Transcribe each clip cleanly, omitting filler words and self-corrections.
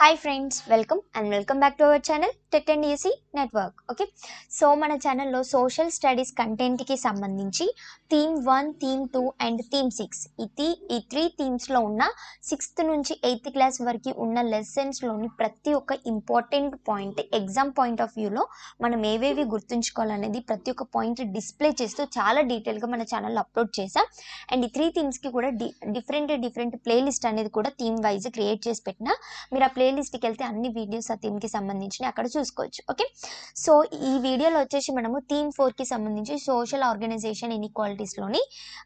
Hi friends, welcome back to our channel Tech and EC Network. Okay, so మన ఛానల్లో social studies కంటెంట్కి సంబంధించి theme 1, theme 2 and theme 6 ఈ three థీమ్స్లో ఉన్న 6th నుంచి 8th class వరకు ఉన్న లెసన్స్లోని ప్రతి ఒక్క important point exam point of వ్యూలో మనం ఏవేవి గుర్తుంచుకోవాలనేది ప్రతి ఒక్క పాయింట్ డిస్ప్లే చేస్తూ చాలా డీటెయిల్గా మన ఛానల్లో అప్లోడ్ చేసాం. అండ్ ఈ త్రీ థీమ్స్కి కూడా డిఫరెంట్ ప్లేలిస్ట్ అనేది కూడా థీమ్ వైజ్ క్రియేట్ చేసి పెట్టిన. మీరు ఆ ప్లేలిస్ట్కి వెళ్తే అన్ని వీడియోస్ ఆ థీమ్కి సంబంధించి అక్కడ చూసుకోవచ్చు. ఓకే, సో ఈ వీడియోలో వచ్చేసి మనము థీమ్ 4కి సంబంధించి సోషల్ ఆర్గనైజేషన్ ఇన్ఈక్వాలిటీస్లోని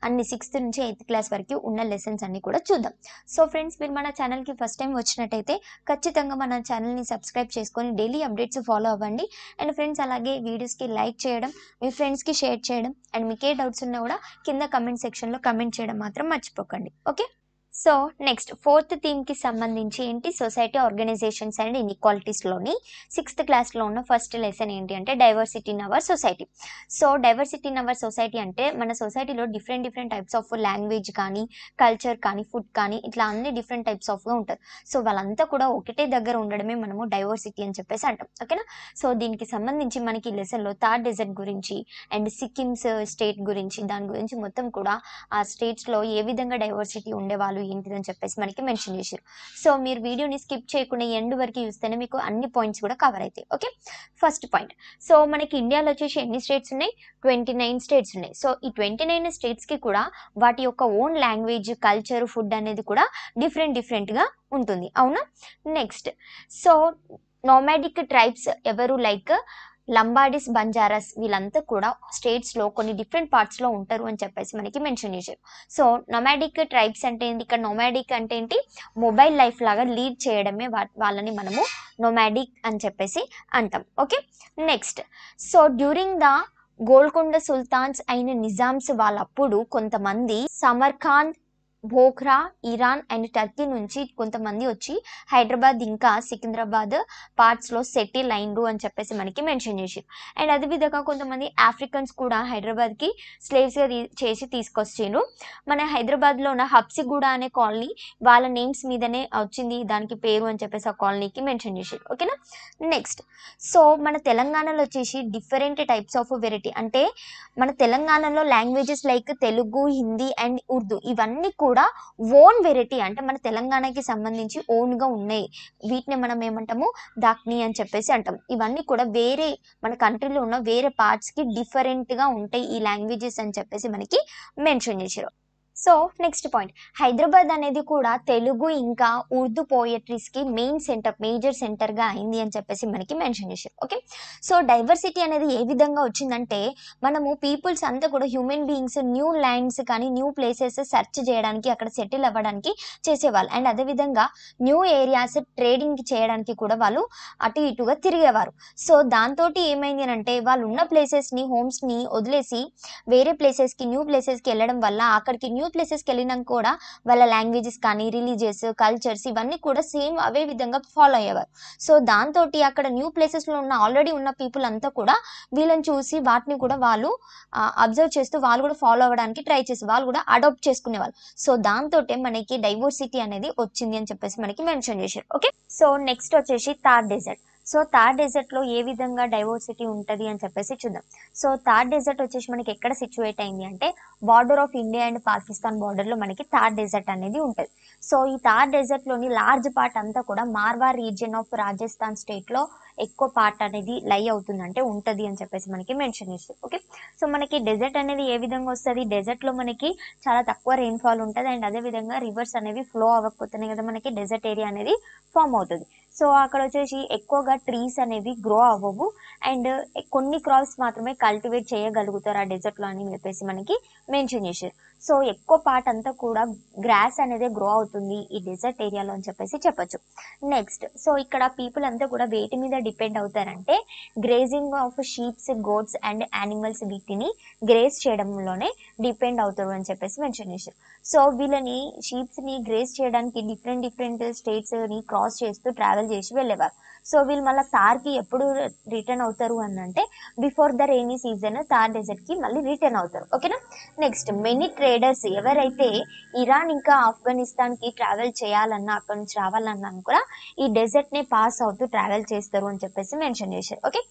అన్ని 6th నుంచి 8th క్లాస్ వరకు ఉన్న లెసన్స్ అన్ని కూడా చూద్దాం. సో ఫ్రెండ్స్, మీరు మన ఛానల్కి ఫస్ట్ టైం వచ్చినట్టయితే ఖచ్చితంగా మన ఛానల్ని సబ్స్క్రైబ్ చేసుకొని డైలీ అప్డేట్స్ ఫాలో అవ్వండి. అండ్ ఫ్రెండ్స్, అలాగే వీడియోస్కి లైక్ చేయడం, మీ ఫ్రెండ్స్కి షేర్ చేయడం, అండ్ మీకు ఏ డౌట్స్ ఉన్నా కూడా కింద కమెంట్ సెక్షన్లో కమెంట్ చేయడం మాత్రం మర్చిపోకండి. ఓకే, సో నెక్స్ట్ 4th థీమ్కి సంబంధించి ఏంటి, సొసైటీ ఆర్గనైజేషన్స్ అండ్ ఇన్ఈక్వాలిటీస్లోని 6th క్లాస్లో ఉన్న ఫస్ట్ లెసన్ ఏంటి అంటే diversity in our society. So diversity in our society అంటే మన సొసైటీలో డిఫరెంట్ టైప్స్ ఆఫ్ లాంగ్వేజ్ కానీ, కల్చర్ కానీ, ఫుడ్ కానీ, ఇట్లా అన్ని డిఫరెంట్ టైప్స్ ఆఫ్గా ఉంటారు. సో వాళ్ళంతా కూడా ఒకటే దగ్గర ఉండడమే మనము డైవర్సిటీ అని చెప్పేసి అంటాం. ఓకేనా, సో దీనికి సంబంధించి మనకి ఈ లెసన్లో థార్ డెజర్ట్ గురించి అండ్ సిక్కిమ్స్ స్టేట్ గురించి, దాని గురించి మొత్తం కూడా ఆ స్టేట్స్లో ఏ విధంగా డైవర్సిటీ ఉండేవాళ్ళు ఏంటిదని చెప్పేసి మనకి మెన్షన్ చేశారు. సో మీరు వీడియోని స్కిప్ చేయకుండా ఎండ్ వరకు చూస్తేనే మీకు అన్ని పాయింట్స్ కూడా కవర్ అవుతాయి. ఓకే, ఫస్ట్ పాయింట్, సో మనకి ఇండియాలో వచ్చేసి ఎన్ని స్టేట్స్ ఉన్నాయి? 29 స్టేట్స్ ఉన్నాయి. సో ఈ 29 స్టేట్స్కి కూడా వాటి యొక్క ఓన్ లాంగ్వేజ్, కల్చర్, ఫుడ్ అనేది కూడా డిఫరెంట్గా ఉంటుంది. అవునా, నెక్స్ట్, సో నోమాడిక్ ట్రైబ్స్ ఎవరు, లైక్ లంబాడిస్, బంజారాస్, వీళ్ళంతా కూడా స్టేట్స్లో కొన్ని డిఫరెంట్ పార్ట్స్లో ఉంటారు అని చెప్పేసి మనకి మెన్షన్ చేశారు. సో నొమాడిక్ ట్రైబ్స్ అంటే ఏంటి? ఇక్కడ నొమాడిక్ అంటే ఏంటి? మొబైల్ లైఫ్ లాగా లీడ్ చేయడమే వాళ్ళని మనము నొమాడిక్ అని చెప్పేసి అంటాం. Okay, next, so during the Golconda sultans అయిన నిజామ్స్ వాళ్ళప్పుడు కొంతమంది సమర్ఖాండ్, బోఖ్రా, ఇరాన్ అండ్ టర్కీ నుంచి కొంతమంది వచ్చి హైదరాబాద్ ఇంకా సికింద్రాబాద్ పార్ట్స్లో సెటిల్ అయిండ్రు అని చెప్పేసి మనకి మెన్షన్ చేసి, అండ్ అదేవిధంగా కొంతమంది ఆఫ్రికన్స్ కూడా హైదరాబాద్కి స్లేవ్స్గా చేసి తీసుకొచ్చిండ్రు. మన హైదరాబాద్లో ఉన్న హబ్సిగూడ అనే కాలనీ వాళ్ళ నేమ్స్ మీదనే వచ్చింది దానికి పేరు అని చెప్పేసి ఆ కాలనీకి మెన్షన్ చేసారు. ఓకేనా, నెక్స్ట్, సో మన తెలంగాణలో వచ్చేసి డిఫరెంట్ టైప్స్ ఆఫ్ వెరైటీ, అంటే మన తెలంగాణలో languages like Telugu, Hindi and Urdu ఇవన్నీ కూడా ఓన్ వెరైటీ, అంటే మన తెలంగాణకి సంబంధించి ఓన్గా ఉన్నాయి. వీటిని మనం ఏమంటాము? దాక్ని అని చెప్పేసి అంటాం. ఇవన్నీ కూడా వేరే మన కంట్రీలో ఉన్న వేరే పార్ట్స్కి డిఫరెంట్గా ఉంటాయి ఈ లాంగ్వేజెస్ అని చెప్పేసి మనకి మెన్షన్ చేశారు. సో నెక్స్ట్ పాయింట్, హైదరాబాద్ అనేది కూడా తెలుగు ఇంకా ఉర్దూ పోయట్రీస్కి మేజర్ సెంటర్గా అయింది అని చెప్పేసి మనకి మెన్షన్ చేశారు. ఓకే, సో డైవర్సిటీ అనేది ఏ విధంగా వచ్చిందంటే మనము పీపుల్స్ అంతా కూడా హ్యూమన్ బీయింగ్స్ న్యూ ల్యాండ్స్ కానీ న్యూ ప్లేసెస్ సెర్చ్ చేయడానికి, అక్కడ సెటిల్ అవ్వడానికి చేసేవాళ్ళు. అండ్ అదేవిధంగా న్యూ ఏరియాస్ ట్రేడింగ్ చేయడానికి కూడా వాళ్ళు అటు ఇటుగా తిరిగేవారు. సో దాంతో ఏమైంది అంటే వాళ్ళు ఉన్న ప్లేసెస్ని, హోమ్స్ని వదిలేసి వేరే ప్లేసెస్కి, న్యూ ప్లేసెస్కి వెళ్ళడం వల్ల అక్కడికి న్యూ ప్లేసెస్కి వెళ్ళినాక కూడా వాళ్ళ లాంగ్వేజెస్ కానీ, రిలీజియస్, కల్చర్స్ ఇవన్నీ కూడా సేమ్ అవే విధంగా ఫాలో అయ్యేవారు. సో దాంతో అక్కడ న్యూ ప్లేసెస్లో ఉన్న ఆల్రెడీ ఉన్న పీపుల్ అంతా కూడా వీళ్ళని చూసి వాటిని కూడా వాళ్ళు అబ్జర్వ్ చేస్తూ వాళ్ళు కూడా ఫాలో అవ్వడానికి ట్రై చేసి వాళ్ళు కూడా అడాప్ట్ చేసుకునేవాళ్ళు. సో దాంతో మనకి డైవర్సిటీ అనేది వచ్చింది అని చెప్పేసి మనకి మెన్షన్ చేశారు. ఓకే, సో నెక్స్ట్ వచ్చేసి థార్ డెజర్ట్. సో థార్ డెజర్ట్లో ఏ విధంగా డైవర్సిటీ ఉంటుంది అని చెప్పేసి చూద్దాం. సో థార్ డెజర్ట్ వచ్చేసి మనకి ఎక్కడ సిచ్యువేట్ అయింది అంటే border of India and Pakistan బార్డర్లో మనకి థార్ డెజర్ట్ అనేది ఉంటుంది. సో ఈ థార్ డెజర్ట్లోని లార్జ్ పార్ట్ అంతా కూడా మార్వార్ రీజియన్ ఆఫ్ రాజస్థాన్ స్టేట్లో ఎక్కువ పార్ట్ అనేది లై అవుతుందంటే ఉంటుంది అని చెప్పేసి మనకి మెన్షన్ చేస్తారు. ఓకే, సో మనకి డెజర్ట్ అనేది ఏ విధంగా వస్తుంది? డెజర్ట్లో మనకి చాలా తక్కువ రెయిన్ఫాల్ ఉంటుంది, అండ్ అదేవిధంగా రివర్స్ అనేవి ఫ్లో అవ్వకపోతేనే కదా మనకి డెజర్ట్ ఏరియా అనేది ఫామ్ అవుతుంది. సో అక్కడ వచ్చేసి ఎక్కువగా ట్రీస్ అనేవి గ్రో అవ్వవు, అండ్ కొన్ని క్రాప్స్ మాత్రమే కల్టివేట్ చేయగలుగుతారు ఆ డెజర్ట్లో అని చెప్పేసి మనకి మెన్షన్ చేశారు. సో ఎక్కువ పార్ట్ అంతా కూడా గ్రాస్ అనేది గ్రో అవుతుంది ఈ డెజర్ట్ ఏరియాలో అని చెప్పేసి చెప్పొచ్చు. నెక్స్ట్, సో ఇక్కడ పీపుల్ అంతా కూడా వేటి మీద డిపెండ్ అవుతారంటే grazing of sheeps, goats and animals, వీటిని గ్రేజ్ చేయడంలోనే డిపెండ్ అవుతారు అని చెప్పేసి మెన్షన్ చేశారు. సో వీళ్ళని షీప్స్ని గ్రేజ్ చేయడానికి డిఫరెంట్ స్టేట్స్ని క్రాస్ చేస్తూ ట్రావెల్ చేసి వెళ్ళేవారు. సో వీళ్ళు మళ్ళీ థార్కి ఎప్పుడు రిటర్న్ అవుతారు అని అంటే before the rainy season Thar డెజర్ట్కి మళ్ళీ రిటర్న్ అవుతారు. ఓకేనా. నెక్స్ట్ మెనీ ట్రేడర్స్ ఎవరైతే ఇరాన్ ఇంకా ఆఫ్ఘనిస్తాన్కి ట్రావెల్ చేయాలన్నా అక్కడ నుంచి రావాలన్నా కూడా ఈ డెజర్ట్ని పాస్ అవుతూ ట్రావెల్ చేస్తారు అని చెప్పేసి మెన్షన్ చేశారు. ఓకే.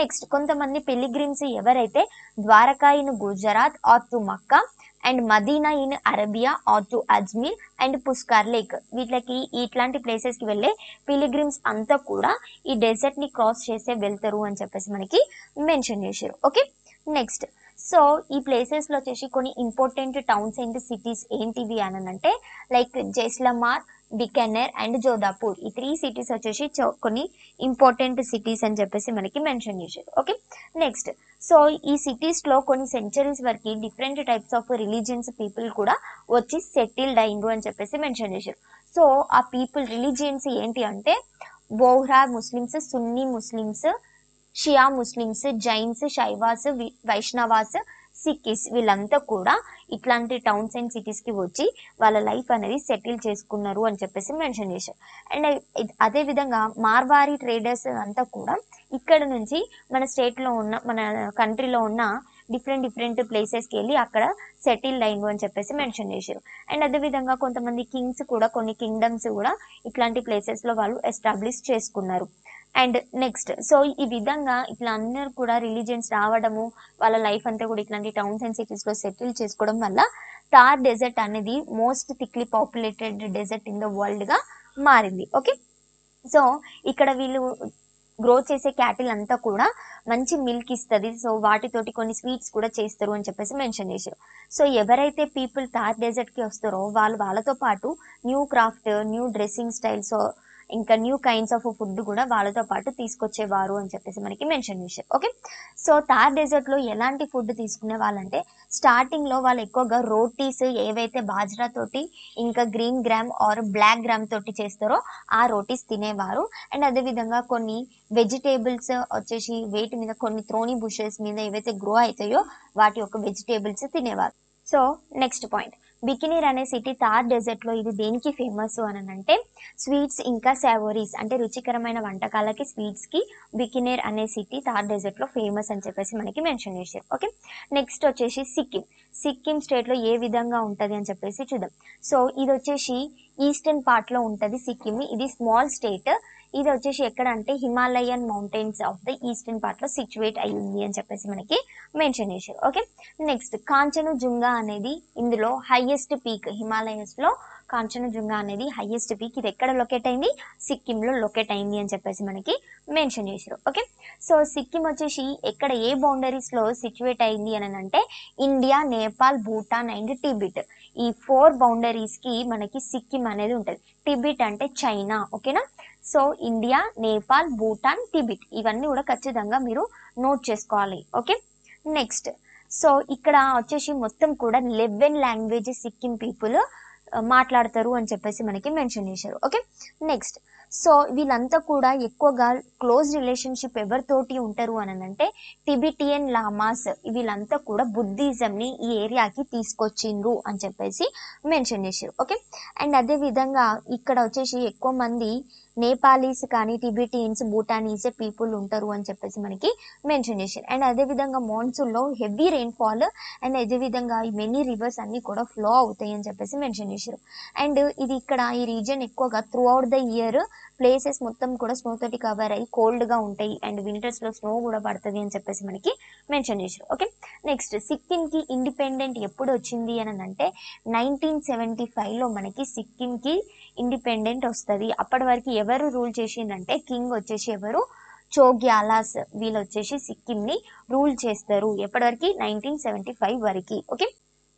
నెక్స్ట్ కొంతమంది పిలిగ్రిమ్స్ ఎవరైతే Dwarka in Gujarat or to Mecca and Medina in Arabia or to Ajmer and Pushkar lake, వీటికి ఇట్లాంటి ప్లేసెస్కి వెళ్ళే పిలిగ్రిమ్స్ అంతా కూడా ఈ డెజర్ట్ని క్రాస్ చేసే వెళ్తారు అని చెప్పేసి మనకి మెన్షన్ చేశారు. ఓకే. నెక్స్ట్ సో ఈ ప్లేసెస్లో వచ్చేసి కొన్ని ఇంపార్టెంట్ టౌన్స్ అండ్ సిటీస్ ఏంటివి అని అంటే లైక్ జైస్లమార్, బికనేర్ అండ్ జోధాపూర్, ఈ 3 సిటీస్ వచ్చేసి కొన్ని ఇంపార్టెంట్ సిటీస్ అని చెప్పేసి మనకి మెన్షన్ చేశారు. ఓకే. నెక్స్ట్ సో ఈ సిటీస్లో కొన్ని సెంచరీస్ వరకు different types of religions people కూడా వచ్చి సెటిల్డ్ అయిండ్రు అని చెప్పేసి మెన్షన్ చేశారు. సో ఆ పీపుల్ రిలీజియన్స్ ఏంటి అంటే Bohra Muslims, Sunni Muslims, Shia Muslims, Jains, Shaivas, Vaishnavas, Sikhs, వీళ్ళంతా కూడా ఇట్లాంటి టౌన్స్ అండ్ సిటీస్కి వచ్చి వాళ్ళ లైఫ్ అనేది సెటిల్ చేసుకున్నారు అని చెప్పేసి మెన్షన్ చేశారు. అండ్ అదే విధంగా మార్వారీ ట్రేడర్స్ అంతా కూడా ఇక్కడ నుంచి మన స్టేట్లో ఉన్న మన కంట్రీలో ఉన్న డిఫరెంట్ ప్లేసెస్కి వెళ్ళి అక్కడ సెటిల్ అయిండు అని చెప్పేసి మెన్షన్ చేశారు. అండ్ అదేవిధంగా కొంతమంది కింగ్స్ కూడా కొన్ని కింగ్డమ్స్ కూడా ఇట్లాంటి ప్లేసెస్లో వాళ్ళు ఎస్టాబ్లిష్ చేసుకున్నారు. అండ్ నెక్స్ట్ సో ఈ విధంగా ఇట్లా అందరూ కూడా రిలీజియన్స్ రావడము, వాళ్ళ లైఫ్ అంతా కూడా ఇట్లాంటి టౌన్స్ అండ్ సిటీస్లో సెటిల్ చేసుకోవడం వల్ల థార్ డెజర్ట్ అనేది most thickly populated desert in the వరల్డ్గా మారింది. ఓకే. సో ఇక్కడ వీళ్ళు గ్రో చేసే క్యాటిల్ అంతా కూడా మంచి మిల్క్ ఇస్తుంది. సో వాటితోటి కొన్ని స్వీట్స్ కూడా చేస్తారు అని చెప్పేసి మెన్షన్ చేశారు. సో ఎవరైతే పీపుల్ థార్ డెజర్ట్కి వస్తారో వాళ్ళతో పాటు new craft, new dressing styles, ఇంకా న్యూ కైండ్స్ ఆఫ్ ఫుడ్ కూడా వాళ్ళతో పాటు తీసుకొచ్చేవారు అని చెప్పేసి మనకి మెన్షన్ చేశారు. ఓకే. సో థార్ డెజర్ట్లో ఎలాంటి ఫుడ్ తీసుకునే వాళ్ళంటే స్టార్టింగ్లో వాళ్ళు ఎక్కువగా రోటీస్ ఏవైతే బాజ్రా తోటి ఇంకా green gram or black gram తోటి చేస్తారో ఆ రోటీస్ తినేవారు. అండ్ అదేవిధంగా కొన్ని వెజిటేబుల్స్ వచ్చేసి వేటి మీద కొన్ని త్రోని బుషెస్ మీద ఏవైతే గ్రో అవుతాయో వాటి యొక్క వెజిటేబుల్స్ తినేవారు. సో నెక్స్ట్ పాయింట్, బికినీర్ అనే సిటీ థార్ డెజర్ట్లో ఇది దేనికి ఫేమస్ అని అంటే స్వీట్స్ ఇంకా సావోరీస్ అంటే రుచికరమైన వంటకాలకి స్వీట్స్కి బికినీర్ అనే సిటీ థార్ డెజర్ట్లో ఫేమస్ అని చెప్పేసి మనకి మెన్షన్ చేశారు. ఓకే. నెక్స్ట్ వచ్చేసి సిక్కిం స్టేట్లో ఏ విధంగా ఉంటుంది అని చెప్పేసి చూద్దాం. సో ఇది వచ్చేసి ఈస్టర్న్ పార్ట్లో ఉంటుంది సిక్కిం. ఇది స్మాల్ స్టేట్. ఇది వచ్చేసి ఎక్కడ అంటే Himalayan mountains of the eastern పార్ట్లో సిచ్యువేట్ అయ్యింది అని చెప్పేసి మనకి మెన్షన్ చేశారు. ఓకే. నెక్స్ట్ కాంచనజుంగా అనేది ఇందులో హైయెస్ట్ పీక్, హిమాలయస్లో కాంచనజుంగా అనేది హైయెస్ట్ పీక్. ఇది ఎక్కడ లొకేట్ అయింది? సిక్కింలో లొకేట్ అయింది అని చెప్పేసి మనకి మెన్షన్ చేశారు. ఓకే. సో సిక్కిం వచ్చేసి ఎక్కడ ఏ బౌండరీస్లో సిచ్యువేట్ అయింది అని అంటే India, Nepal, Bhutan and Tibet, ఈ 4 బౌండరీస్కి మనకి సిక్కిం అనేది ఉంటుంది. టిబెట్ అంటే చైనా. ఓకేనా. So India, Nepal, Bhutan, Tibet ఇవన్నీ కూడా ఖచ్చితంగా మీరు నోట్ చేసుకోవాలి. ఓకే. నెక్స్ట్ సో ఇక్కడ వచ్చేసి మొత్తం కూడా 11 లాంగ్వేజెస్ సిక్కిం పీపుల్ మాట్లాడతారు అని చెప్పేసి మనకి మెన్షన్ చేశారు. ఓకే. నెక్స్ట్ సో వీళ్ళంతా కూడా ఎక్కువగా క్లోజ్ రిలేషన్షిప్ ఎవరితోటి ఉంటారు అని అంటే టిబిటియన్ లామాస్, వీళ్ళంతా కూడా బుద్ధిజంని ఈ ఏరియాకి తీసుకొచ్చిండ్రు అని చెప్పేసి మెన్షన్ చేశారు. ఓకే. అండ్ అదే విధంగా ఇక్కడ వచ్చేసి ఎక్కువ మంది నేపాలీస్ కానీ టిబిటియన్స్, భూటానీస్ పీపుల్ ఉంటారు అని చెప్పేసి మనకి మెన్షన్ చేశారు. అండ్ అదేవిధంగా మాన్సూన్లో హెవీ రెయిన్ఫాల్ అండ్ అదేవిధంగా మెనీ రివర్స్ అన్నీ కూడా ఫ్లో అవుతాయి అని చెప్పేసి మెన్షన్ చేశారు. అండ్ ఇది ఇక్కడ ఈ రీజియన్ ఎక్కువగా through out the year places మొత్తం కూడా స్నో తోటి కవర్ అయ్యి కోల్డ్గా ఉంటాయి అండ్ వింటర్స్లో స్నో కూడా పడుతుంది అని చెప్పేసి మనకి మెన్షన్ చేశారు. ఓకే. నెక్స్ట్ సిక్కింకి ఇండిపెండెంట్ ఎప్పుడు వచ్చింది అని అంటే 1975లో మనకి సిక్కింకి ఇండిపెండెంట్ వస్తుంది. అప్పటి వరకు ఎవరు రూల్ చేసిందంటే కింగ్ వచ్చేసి ఎవరు, చోగ్యాలాస్, వీళ్ళు వచ్చేసి సిక్కింని రూల్ చేస్తారు ఎప్పటివరకు 1975 వరకు. ఓకే.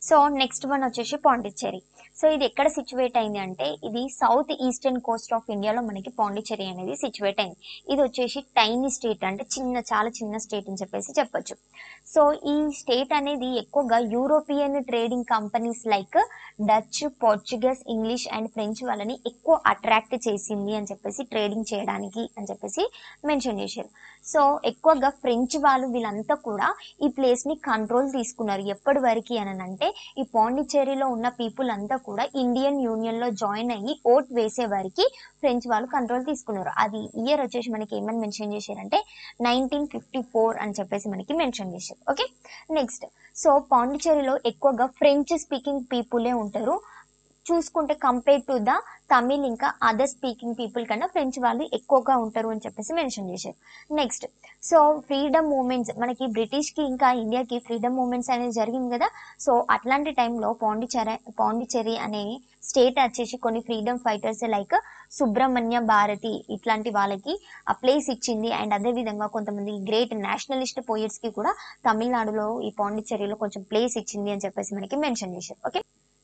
సో నెక్స్ట్ వన్ వచ్చేసి పాండిచ్చేరి. సో ఇది ఎక్కడ సిచ్యువేట్ అయింది అంటే ఇది సౌత్ ఈస్టర్న్ కోస్ట్ ఆఫ్ ఇండియాలో మనకి పాండిచ్చేరి అనేది సిచ్యువేట్ అయింది. ఇది వచ్చేసి టైనీ స్టేట్ అంటే చాలా చిన్న స్టేట్ అని చెప్పేసి చెప్పొచ్చు. సో ఈ స్టేట్ అనేది ఎక్కువగా European trading companies like Dutch, Portuguese, English and French వాళ్ళని ఎక్కువ అట్రాక్ట్ చేసింది అని చెప్పేసి ట్రేడింగ్ చేయడానికి అని చెప్పేసి మెన్షన్ చేశారు. సో ఎక్కువగా ఫ్రెంచ్ వాళ్ళు వీళ్ళంతా కూడా ఈ ప్లేస్ని కంట్రోల్ తీసుకున్నారు ఎప్పటి వరకు అని అంటే ఈ పాండిచ్చేరిలో ఉన్న పీపుల్ అంతా కూడా ఇండియన్ యూనియన్లో జాయిన్ అయ్యి ఓట్ వేసే వారికి ఫ్రెంచ్ వాళ్ళు కంట్రోల్ తీసుకున్నారు. అది ఇయర్ వచ్చేసి మనకి ఏమని మెన్షన్ చేశారంటే 1954 అని చెప్పేసి మనకి మెన్షన్ చేశారు. ఓకే, నెక్స్ట్ సో పాండిచ్చేరిలో ఎక్కువగా ఫ్రెంచ్ స్పీకింగ్ పీపులే ఉంటారు. చూసుకుంటే కంపేర్ టు ద తమిళ్ ఇంకా అదర్ స్పీకింగ్ పీపుల్ కన్నా ఫ్రెంచ్ వాళ్ళు ఎక్కువగా ఉంటారు అని చెప్పేసి మెన్షన్ చేశారు. నెక్స్ట్ సో ఫ్రీడమ్ మూమెంట్స్, మనకి బ్రిటిష్కి ఇంకా ఇండియాకి ఫ్రీడమ్ మూమెంట్స్ అనేది జరిగింది కదా. సో అట్లాంటి టైంలో పాండిచ్చేరి అనే స్టేట్ వచ్చేసి కొన్ని freedom fighters like Subramania Bharati ఇట్లాంటి వాళ్ళకి ఆ ప్లేస్ ఇచ్చింది. అండ్ అదేవిధంగా కొంతమంది గ్రేట్ నేషనలిస్ట్ పోయిట్స్కి కూడా తమిళనాడులో ఈ పాండిచ్చేరిలో కొంచెం ప్లేస్ ఇచ్చింది అని చెప్పేసి మనకి మెన్షన్ చేశారు. Okay,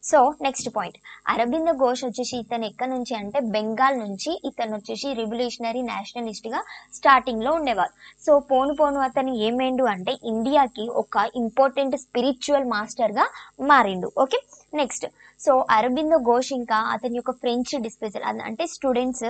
so next point, Aurobindo Ghosh వచ్చేసి ఇతను ఎక్కడి నుంచి అంటే బెంగాల్ నుంచి. ఇతను వచ్చేసి రివల్యూషనరీ నేషనలిస్ట్గా స్టార్టింగ్లో ఉండేవారు. సో పోను పోను అతను ఏమైండు అంటే ఇండియాకి ఒక ఇంపార్టెంట్ స్పిరిచువల్ మాస్టర్గా మారిండు. Okay, next so Aurobindo Ghosh ఇంకా అతని యొక్క ఫ్రెంచ్ డిస్పెజల్ అంటే స్టూడెంట్స్,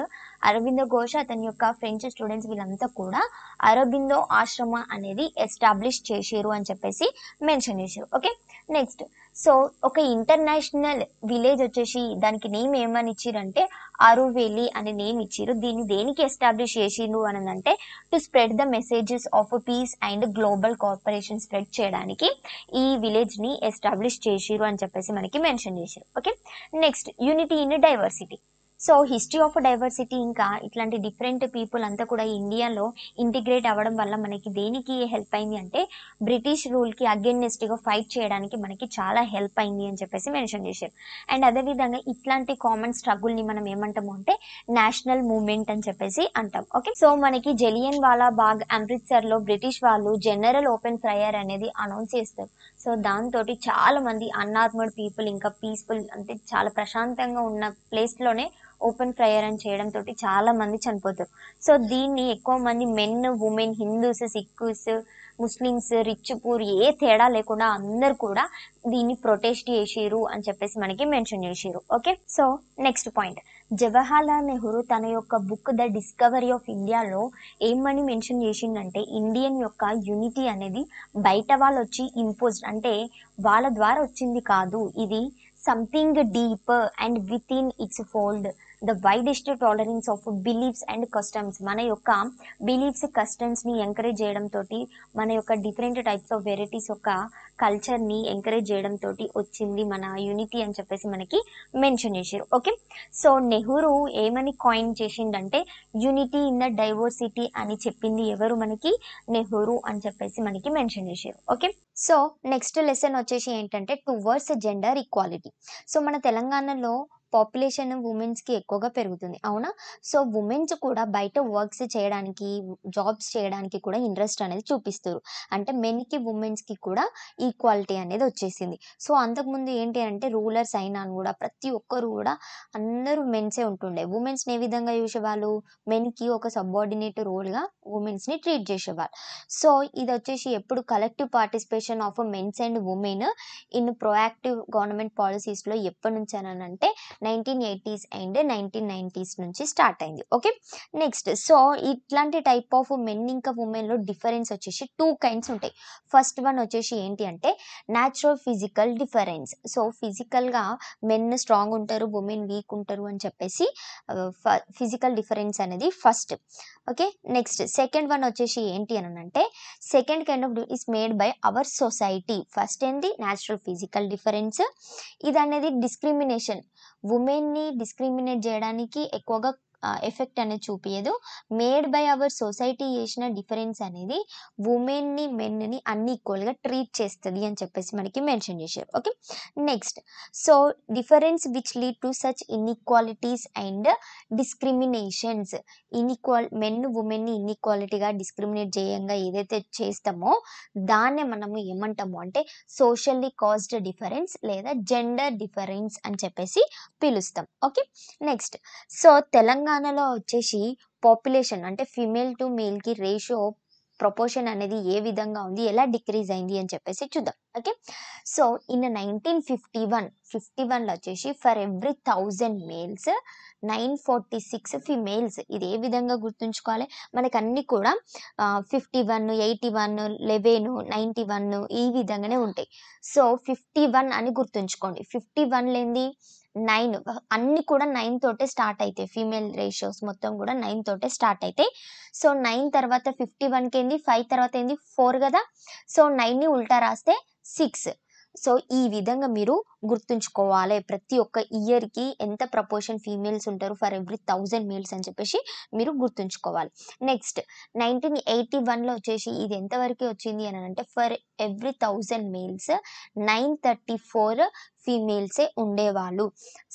అరబిందో ఘోష్ అతని యొక్క ఫ్రెంచ్ స్టూడెంట్స్ వీళ్ళంతా కూడా అరబిందో ఆశ్రమ అనేది ఎస్టాబ్లిష్ చేసారు అని చెప్పేసి మెన్షన్ చేశారు. ఓకే, నెక్స్ట్ సో ఒక ఇంటర్నేషనల్ విలేజ్ వచ్చేసి దానికి నేమ్ ఏమని ఇచ్చిరంటే ఆరువేలి అనే నేమ్ ఇచ్చిరు. దీన్ని దేనికి ఎస్టాబ్లిష్ చేసిండ్రు అని అంటే to spread the messages of piece and global cooperation spread చేయడానికి ఈ విలేజ్ ని ఎస్టాబ్లిష్ చేసిరు అని చెప్పేసి మనకి మెన్షన్ చేశారు. Okay, next unity in diversity. So history of diversity ఇంకా ఇట్లాంటి డిఫరెంట్ పీపుల్ అంతా కూడా ఇండియాలో ఇంటిగ్రేట్ అవ్వడం వల్ల మనకి దేనికి హెల్ప్ అయింది అంటే బ్రిటిష్ రూల్కి అగెన్స్ట్ గా ఫైట్ చేయడానికి మనకి చాలా హెల్ప్ అయింది అని చెప్పేసి మెన్షన్ చేశారు. అండ్ అదేవిధంగా ఇట్లాంటి కామన్ స్ట్రగుల్ని మనం ఏమంటాము అంటే నేషనల్ మూవ్మెంట్ అని చెప్పేసి అంటాం. ఓకే, సో మనకి జలియన్ వాలా బాగ్ అమృత్సర్లో బ్రిటిష్ వాళ్ళు జనరల్ ఓపెన్ ఫైర్ అనేది అనౌన్స్ చేస్తారు. సో దాంతో చాలా మంది అన్ఆర్మర్డ్ పీపుల్ ఇంకా పీస్ఫుల్ అంటే చాలా ప్రశాంతంగా ఉన్న ప్లేస్లోనే ఓపెన్ ఫైర్ అని చేయడం తోటి చాలా మంది చనిపోతారు. సో దీన్ని ఎక్కువ మంది men, women, Hindus, Sikhs, Muslims, rich, poor ఏ తేడా లేకుండా అందరు కూడా దీన్ని ప్రొటెస్ట్ చేసిరు అని చెప్పేసి మనకి మెన్షన్ చేసిరు. Okay, so next point, Jawaharlal Nehru తన యొక్క బుక్ ద డిస్కవరీ ఆఫ్ ఇండియాలో ఏమని మెన్షన్ చేసిందంటే ఇండియన్ యొక్క యూనిటీ అనేది బయట వాళ్ళు వచ్చి ఇంపోజ్డ్ అంటే వాళ్ళ ద్వారా వచ్చింది కాదు, ఇది something deep and with in it's fold the widest tolerance of beliefs and customs. మన యొక్క బిలీఫ్స్ కస్టమ్స్ని ఎంకరేజ్ చేయడం తోటి మన యొక్క డిఫరెంట్ టైప్స్ ఆఫ్ వెరైటీస్ యొక్క కల్చర్ని ఎంకరేజ్ చేయడం తోటి వచ్చింది మన యూనిటీ అని చెప్పేసి మనకి మెన్షన్ చేశారు. ఓకే, సో నెహ్రూ ఏమని కాయిన్ చేసిందంటే యూనిటీ ఇన్ ద డైవర్సిటీ అని చెప్పింది ఎవరు మనకి నెహ్రూ అని చెప్పేసి మనకి మెన్షన్ చేశారు. ఓకే, సో నెక్స్ట్ లెసన్ వచ్చేసి ఏంటంటే టువర్డ్స్ జెండర్ ఈక్వాలిటీ. సో మన తెలంగాణలో పాపులేషన్ ఉమెన్స్కి ఎక్కువగా పెరుగుతుంది అవునా. సో ఉమెన్స్ కూడా బయట వర్క్స్ చేయడానికి జాబ్స్ చేయడానికి కూడా ఇంట్రెస్ట్ అనేది చూపిస్తారు. అంటే మెన్కి ఉమెన్స్కి కూడా ఈక్వాలిటీ అనేది వచ్చేసింది. సో అంతకుముందు ఏంటి అంటే రూలర్స్ అయినా కూడా ప్రతి ఒక్కరు కూడా అందరూ మెన్సే ఉంటుండే. ఉమెన్స్ని ఏ విధంగా చూసేవాళ్ళు, మెన్కి ఒక సబార్డినేట్ రోల్గా ఉమెన్స్ని ట్రీట్ చేసేవాళ్ళు. సో ఇది వచ్చేసి ఎప్పుడు collective participation of mens and women in proactive government పాలసీస్లో ఎప్పటి నుంచి అని అంటే 1980s అండ్ 1990s నుంచి స్టార్ట్ అయింది. ఓకే, నెక్స్ట్ సో ఇట్లాంటి టైప్ ఆఫ్ మెన్ ఇంకా ఉమెన్లో డిఫరెన్స్ వచ్చేసి 2 kinds ఉంటాయి. ఫస్ట్ వన్ వచ్చేసి ఏంటి అంటే న్యాచురల్ ఫిజికల్ డిఫరెన్స్. సో ఫిజికల్గా మెన్ స్ట్రాంగ్ ఉంటారు, ఉమెన్ వీక్ ఉంటారు అని చెప్పేసి ఫిజికల్ డిఫరెన్స్ అనేది first. Okay, next second one వచ్చేసి ఏంటి అని అంటే second kind of is made by our society. First ఏంటి న్యాచురల్ ఫిజికల్ డిఫరెన్స్, ఇది అనేది డిస్క్రిమినేషన్, ఉమెన్ని డిస్క్రిమినేట్ చేయడానికి ఎక్కువగా ఎఫెక్ట్ అనేది చూపించదు. మేడ్ బై అవర్ సొసైటీ చేసిన డిఫరెన్స్ అనేది ఉమెన్ని మెన్ని అన్ని ఈక్వల్గా ట్రీట్ చేస్తుంది అని చెప్పేసి మనకి మెన్షన్ చేశారు. Okay, next so difference which lead to such inequalities and discriminations. Men ఉమెన్ని ఇన్ఈక్వాలిటీగా డిస్క్రిమినేట్ చేయంగా ఏదైతే చేస్తామో దాన్నే మనము ఏమంటాము అంటే సోషల్లీ కాజ్డ్ డిఫరెన్స్ లేదా జెండర్ డిఫరెన్స్ అని చెప్పేసి పిలుస్తాం. ఓకే, నెక్స్ట్ సో తెలంగాణలో వచ్చేసి పాపులేషన్ అంటే ఫిమేల్ టు మేల్కి రేషియో ప్రపోర్షన్ అనేది ఏ విధంగా ఉంది, ఎలా డిక్రీజ్ అయింది అని చెప్పేసి చూద్దాం. ఓకే, సో ఇన్ 1951లో వచ్చేసి ఫర్ ఎవ్రీ 1000 మేల్స్ 946 ఫిమేల్స్. ఇది ఏ విధంగా గుర్తుంచుకోవాలి, మనకు అన్ని కూడా 51, 81, 11, 91 ఈ విధంగానే ఉంటాయి. సో 51 అని గుర్తుంచుకోండి. 51 లేనిది 9 అన్ని కూడా 9 తోటే స్టార్ట్ అయితాయి. ఫీమేల్ రేషియోస్ మొత్తం కూడా 9 తోటే స్టార్ట్ అయితాయి. సో 9 తర్వాత 51కి ఏంది 5 తర్వాత ఏంది 4 కదా. సో 9ని ఉల్టా రాస్తే 6. సో ఈ విధంగా మీరు గుర్తుంచుకోవాలి. ప్రతి ఒక్క ఇయర్‌కి ఎంత ప్రపోర్షన్ ఫీమేల్స్ ఉంటారు ఫర్ ఎవ్రీ 1000 మేల్స్ అని చెప్పేసి మీరు గుర్తుంచుకోవాలి. నెక్స్ట్ 1981లో వచ్చేసి ఇది ఎంత వరకి వచ్చింది అని అంటే ఫర్ ఎవ్రీ 1000 మేల్స్ 934 ఫీమేల్సే ఉండేవాళ్ళు.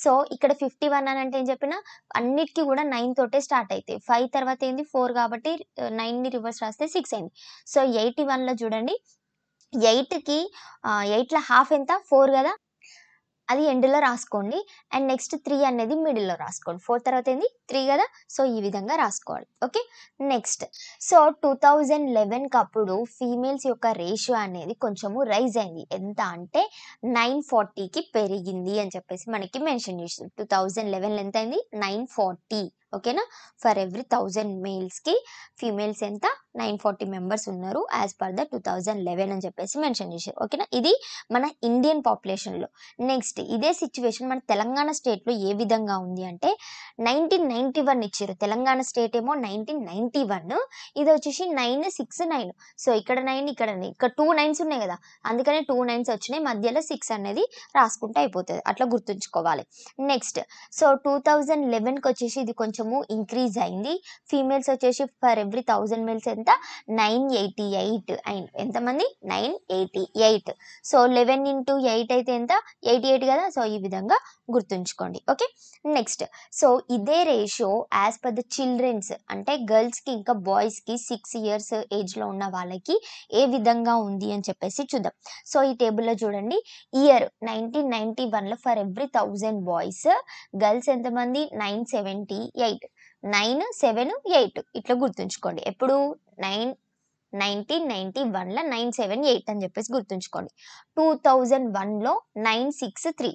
సో ఇక్కడ 51 అని అంటే ఏం చెప్పిన అన్నిటికి కూడా 9 తోటే స్టార్ట్ అయితాయి. 5 తర్వాత ఏంది 4 కాబట్టి 9ని రివర్స్ రాస్తే 6 అయింది. సో 81లో చూడండి 8కి 8లో హాఫ్ ఎంత 4 కదా. అది ఎండ్‌లో రాసుకోండి. అండ్ నెక్స్ట్ 3 అనేది మిడిల్‌లో రాసుకోండి. 4 తర్వాత ఏంది 3 కదా. సో ఈ విధంగా రాసుకోవాలి. ఓకే. నెక్స్ట్ సో 2011 కప్పుడు ఫీమేల్స్ యొక్క రేషియో అనేది కొంచెము రైజ్ అయింది. ఎంత అంటే 940కి పెరిగింది అని చెప్పేసి మనకి మెన్షన్ చేసింది. 2011లో ఎంత అయింది 940. ఓకేనా. ఫర్ ఎవ్రీ 1000 మేల్స్‌కి ఫీమేల్స్ ఎంత 940 మెంబర్స్ ఉన్నారు యాజ్ పర్ ద 2011 అని చెప్పేసి మెన్షన్ చేశారు. ఓకేనా. ఇది మన ఇండియన్ పాపులేషన్‌లో. నెక్స్ట్ ఇదే సిచ్యువేషన్ మన తెలంగాణ స్టేట్‌లో ఏ విధంగా ఉంది అంటే 1991 ఇచ్చారు. తెలంగాణ స్టేట్ ఏమో 1991, ఇది వచ్చేసి 9, 6, 9. సో ఇక్కడ 9 ఇక్కడ 9 ఇక్కడ 2 9s ఉన్నాయి కదా. అందుకనే 2 9s వచ్చినాయి. మధ్యలో 6 అనేది రాసుకుంటే అయిపోతుంది. అట్లా గుర్తుంచుకోవాలి. నెక్స్ట్ సో 2011కి వచ్చేసి ఇది కొంచెము ఇంక్రీజ్ అయింది. ఫీమేల్స్ వచ్చేసి ఫర్ ఎవ్రీ 1000 మేల్స్ ఎంత 988 అయింది. ఎంతమంది 988. సో 11 into 8 అయితే ఎంత 88 కదా. సో ఈ విధంగా గుర్తుంచుకోండి. ఓకే. నెక్స్ట్ సో ఇదే ratio as per the childrens అంటే గర్ల్స్కి ఇంకా బాయ్స్కి 6 years ఏజ్లో ఉన్న వాళ్ళకి ఏ విధంగా ఉంది అని చెప్పేసి చూద్దాం. సో ఈ టేబుల్లో చూడండి ఇయర్ 1991లో ఫర్ ఎవ్రీ 1000 బాయ్స్ గర్ల్స్ ఎంతమంది 978. 9 7 8 ఇట్లా గుర్తుంచుకోండి. ఎప్పుడు 1991లో 978 అని చెప్పేసి గుర్తుంచుకోండి. 2001లో 963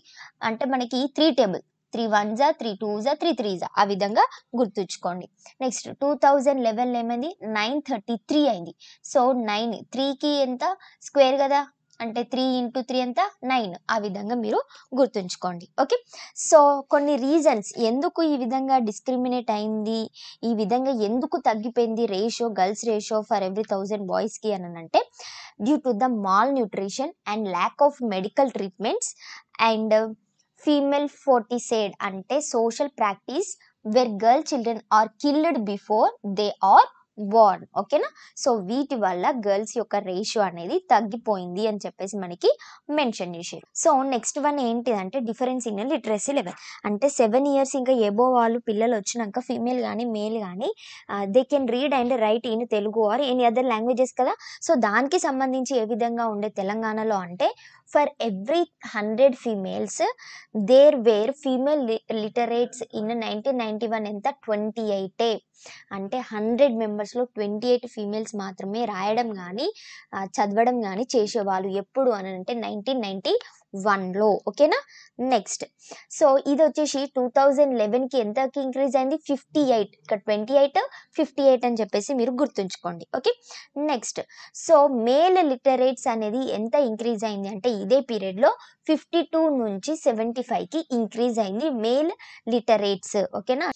అంటే మనకి 3 టేబుల్ 3 1s 3 2s 3 3s ఆ విధంగా గుర్తుంచుకోండి. నెక్స్ట్ 2011లో ఏమైంది 933 అయింది. సో 9 3కి ఎంత స్క్వేర్ కదా అంటే 3 into 3 ఎంత 9. ఆ విధంగా మీరు గుర్తుంచుకోండి. ఓకే. సో కొన్ని రీజన్స్ ఎందుకు ఈ విధంగా డిస్క్రిమినేట్ అయింది, ఈ విధంగా ఎందుకు తగ్గిపోయింది ratio girls ratio for every 1000 బాయ్స్కి అని అంటే due to the malnutrition and lack of medical treatments and female foeticide అంటే social practice where girl children are killed before they are born. ఓకేనా. సో వీటి వల్ల గర్ల్స్ యొక్క ratio అనేది తగ్గిపోయింది అని చెప్పేసి మనకి మెన్షన్ చేశారు. సో నెక్స్ట్ వన్ ఏంటిదంటే డిఫరెన్స్ ఇన్ లిటరసీ లెవెల్ అంటే 7 years ఇంకా ఎబో వాళ్ళు పిల్లలు వచ్చినాక ఫీమేల్ కానీ మేల్ కానీ they can read and write in Telugu or any other languages కదా. సో దానికి సంబంధించి ఏ విధంగా ఉండే తెలంగాణలో అంటే for every 100 females there were female literates in 1991 ఎంత 28. అంటే 100 మెంబర్స్లో 28 ఫీమేల్స్ మాత్రమే రాయడం కానీ చదవడం కానీ చేసేవాళ్ళు. ఎప్పుడు అని అంటే 1991లో. ఓకేనా. నెక్స్ట్ సో ఇది వచ్చేసి 2011కి ఎంతకి ఇంక్రీజ్ అయింది 58. ఇక్కడ 28 58 అని చెప్పేసి మీరు గుర్తుంచుకోండి. Okay. Next so male literates అనేది ఎంత ఇంక్రీజ్ అయింది అంటే ఇదే పీరియడ్లో 52 నుంచి 75కి ఇంక్రీజ్ అయింది మేల్ లిటరేట్స్. ఓకేనా.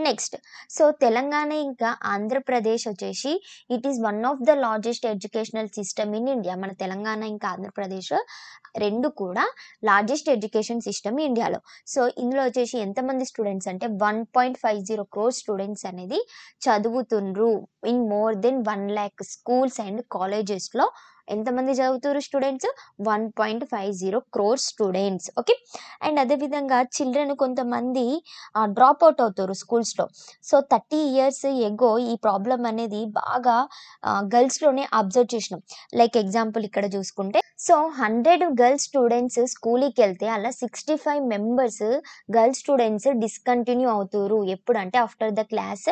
నెక్స్ట్ సో తెలంగాణ ఇంకా ఆంధ్రప్రదేశ్ వచ్చేసి it is one of the largest educational system in India. మన తెలంగాణ ఇంకా ఆంధ్రప్రదేశ్ రెండు కూడా లార్జెస్ట్ ఎడ్యుకేషన్ సిస్టమ్ ఇండియాలో. సో ఇందులో వచ్చేసి ఎంతమంది స్టూడెంట్స్ అంటే 1.50 crore స్టూడెంట్స్ అనేది చదువుతుండ్రు in more than 1 lakh schools and కాలేజెస్లో. ఎంతమంది చదువుతారు students 1.50 crore students. Okay. And అదేవిధంగా చిల్డ్రన్ కొంతమంది డ్రాప్ అవుట్ అవుతారు స్కూల్స్లో. సో 30 years ఎగో ఈ ప్రాబ్లం అనేది బాగా గర్ల్స్లోనే అబ్జర్వ్ చేసినాం. లైక్ ఎగ్జాంపుల్ ఇక్కడ చూసుకుంటే సో 100 గర్ల్స్ స్టూడెంట్స్ స్కూల్కి వెళ్తే అలా 65 members గర్ల్స్ స్టూడెంట్స్ డిస్కంటిన్యూ అవుతారు. ఎప్పుడు అంటే after the class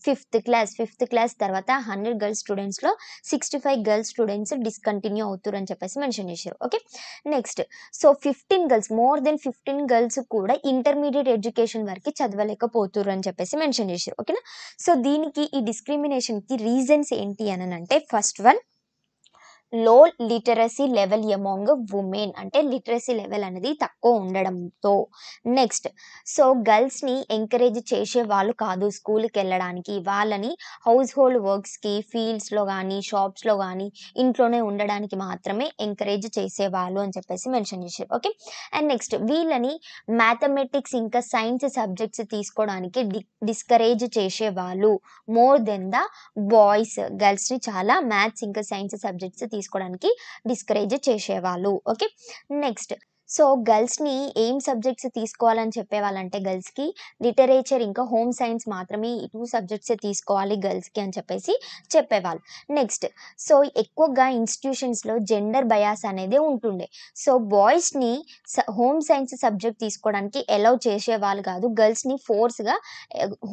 5th class తర్వాత 100 గర్ల్స్ స్టూడెంట్స్లో 65 గర్ల్స్ స్టూడెంట్స్ డిస్కంటిన్యూ అవుతారు అని చెప్పేసి మెన్షన్ చేశారు. Okay. Next so 15 girls more than 15 girls కూడా ఇంటర్మీడియట్ ఎడ్యుకేషన్ వరకు చదవలేకపోతారు అని చెప్పేసి మెన్షన్ చేశారు. ఓకేనా. సో దీనికి ఈ డిస్క్రిమినేషన్కి రీజన్స్ ఏంటి అని అంటే ఫస్ట్ వన్ లో లిటరసీ లెవెల్ ఎమాంగ్ ఉమెన్, అంటే లిటరసీ లెవెల్ అనేది తక్కువ ఉండడంతో. నెక్స్ట్, సో గర్ల్స్ని ఎంకరేజ్ చేసే వాళ్ళు కాదు స్కూల్కి వెళ్ళడానికి, వాళ్ళని హౌస్ హోల్డ్ వర్క్స్కి, ఫీల్డ్స్లో కానీ షాప్స్లో కానీ ఇంట్లోనే ఉండడానికి మాత్రమే ఎంకరేజ్ చేసేవాళ్ళు అని చెప్పేసి మెన్షన్ చేశారు. ఓకే, అండ్ నెక్స్ట్, వీళ్ళని మ్యాథమెటిక్స్ ఇంకా సైన్స్ సబ్జెక్ట్స్ తీసుకోవడానికి డిస్కరేజ్ చేసేవాళ్ళు మోర్ దెన్ ద బాయ్స్. గర్ల్స్ని చాలా మ్యాథ్స్ ఇంకా సైన్స్ సబ్జెక్ట్స్ తీసుకోవడానికి డిస్కరేజ్ చేసేవాళ్ళు. ఓకే, నెక్స్ట్, సో గర్ల్స్ని ఏం సబ్జెక్ట్స్ తీసుకోవాలని చెప్పేవాళ్ళంటే గర్ల్స్కి లిటరేచర్ ఇంకా హోమ్ సైన్స్ మాత్రమే, ఈ 2 సబ్జెక్ట్స్ తీసుకోవాలి గర్ల్స్కి అని చెప్పేసి చెప్పేవాళ్ళు. నెక్స్ట్, సో ఎక్కువగా ఇన్స్టిట్యూషన్స్లో జెండర్ బయాస్ అనేది ఉంటుండే. సో బాయ్స్ని హోమ్ సైన్స్ సబ్జెక్ట్ తీసుకోవడానికి అలౌ చేసేవాళ్ళు కాదు, గర్ల్స్ని ఫోర్స్గా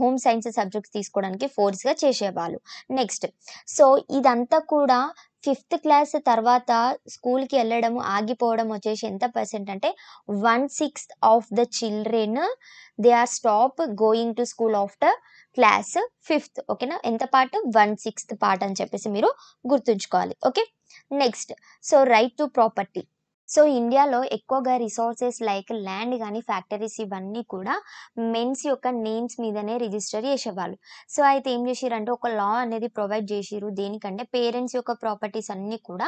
హోమ్ సైన్స్ సబ్జెక్ట్స్ తీసుకోవడానికి ఫోర్స్గా చేసేవాళ్ళు. నెక్స్ట్, సో ఇదంతా కూడా 5th క్లాస్ తర్వాత స్కూల్కి వెళ్ళడం ఆగిపోవడం వచ్చేసి ఎంత పర్సెంట్ అంటే 1/6 of the children they are stop going to school after class 5th. ఓకేనా, ఎంత పార్ట్? 1/6 పార్ట్ అని చెప్పేసి మీరు గుర్తుంచుకోవాలి. Okay, next, so right to property. So ఇండియాలో ఎక్కువగా రిసోర్సెస్ లైక్ ల్యాండ్ కానీ ఫ్యాక్టరీస్ ఇవన్నీ కూడా మెన్స్ యొక్క నేమ్స్ మీదనే రిజిస్టర్ చేసేవాళ్ళు. సో అయితే ఏం చేసిరంటే ఒక లా అనేది ప్రొవైడ్ చేసిరు, దేనికంటే పేరెంట్స్ యొక్క ప్రాపర్టీస్ అన్నీ కూడా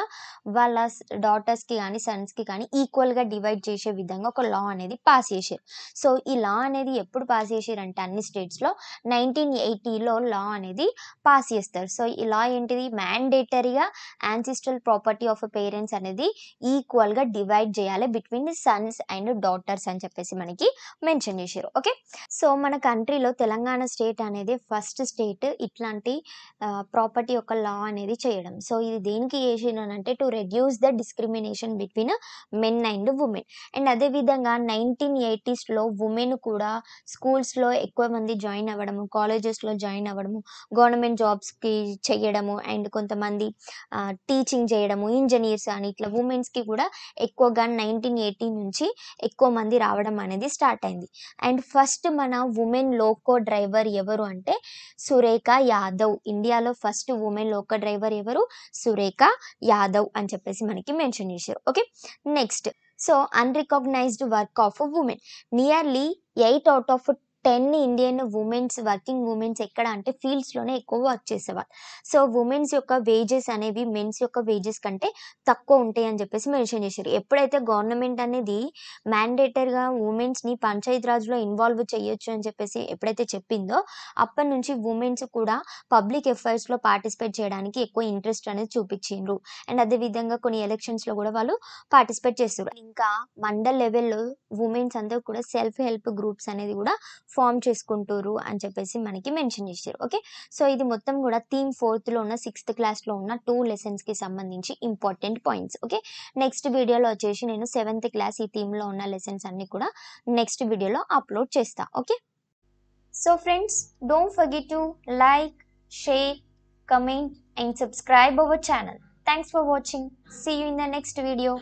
వాళ్ళ డాటర్స్కి కానీ సన్స్కి కానీ ఈక్వల్గా డివైడ్ చేసే విధంగా ఒక లా అనేది పాస్ చేశారు. సో ఈ లా అనేది ఎప్పుడు పాస్ చేసిరంటే అన్ని స్టేట్స్లో 1980లో లా అనేది పాస్ చేస్తారు. సో ఈ లా ఏంటిది? మ్యాండేటరీగా యాన్సిస్ట్రల్ ప్రాపర్టీ ఆఫ్ పేరెంట్స్ అనేది ఈక్వల్గా డివైడ్ చేయాలి బిట్వీన్ సన్స్ అండ్ డాటర్స్ అని చెప్పేసి మనకి మెన్షన్ చేశారు. ఓకే, సో మన కంట్రీలో తెలంగాణ స్టేట్ అనేది ఫస్ట్ స్టేట్ ఇట్లాంటి ప్రాపర్టీ యొక్క లా అనేది చేయడం. సో ఇది దేనికి చేసినంటే to reduce the discrimination between men and women. And అదేవిధంగా 1980స్లో ఉమెన్ కూడా స్కూల్స్లో ఎక్కువ మంది జాయిన్ అవ్వడము, కాలేజెస్లో జాయిన్ అవ్వడము, గవర్నమెంట్ జాబ్స్కి చేయడము, అండ్ కొంతమంది టీచింగ్ చేయడము, ఇంజనీర్స్ అని ఇట్లా ఉమెన్స్కి కూడా ఎక్కువగా 1980 నుంచి ఎక్కువ మంది రావడం అనేది స్టార్ట్ అయింది. అండ్ ఫస్ట్ మన ఉమెన్ లోకో డ్రైవర్ ఎవరు అంటే సురేఖ యాదవ్. ఇండియాలో ఫస్ట్ ఉమెన్ లోకో డ్రైవర్ ఎవరు? సురేఖ యాదవ్ అని చెప్పేసి మనకి మెన్షన్ చేశారు. Okay, next, so unrecognised work of women. Nearly 8 out of 10 Indian women's, working women's ఎక్కడ అంటే ఫీల్డ్స్లోనే ఎక్కువ వర్క్ చేసేవాళ్ళు. సో ఉమెన్స్ యొక్క వేజెస్ అనేవి మెన్స్ యొక్క వేజెస్ కంటే తక్కువ ఉంటాయి అని చెప్పేసి మెన్షన్ చేశారు. ఎప్పుడైతే గవర్నమెంట్ అనేది మ్యాండేటరీగా ఉమెన్స్ని పంచాయతీ రాజ్లో ఇన్వాల్వ్ చేయొచ్చు అని చెప్పేసి ఎప్పుడైతే చెప్పిందో అప్పటి నుంచి ఉమెన్స్ కూడా పబ్లిక్ అఫైర్స్లో పార్టిసిపేట్ చేయడానికి ఎక్కువ ఇంట్రెస్ట్ అనేది చూపించిండ్రు. అండ్ అదేవిధంగా కొన్ని ఎలక్షన్స్లో కూడా వాళ్ళు పార్టిసిపేట్ చేస్తారు. ఇంకా మండల్ లెవెల్లో ఉమెన్స్ అందరూ కూడా సెల్ఫ్ హెల్ప్ గ్రూప్స్ అనేది కూడా ఫామ్ చేసుకుంటారు అని చెప్పేసి మనకి మెన్షన్ చేశారు. ఓకే, సో ఇది మొత్తం కూడా థీమ్ 4thలో ఉన్న 6th క్లాస్లో ఉన్న 2 లెసన్స్కి సంబంధించి ఇంపార్టెంట్ పాయింట్స్. ఓకే, నెక్స్ట్ వీడియోలో వచ్చేసి నేను 7th క్లాస్ ఈ థీమ్లో ఉన్న లెసన్స్ అన్ని కూడా నెక్స్ట్ వీడియోలో అప్లోడ్ చేస్తా. Okay, so friends, don't forget to like, share, comment and subscribe our channel. Thanks for watching. See you in the next video.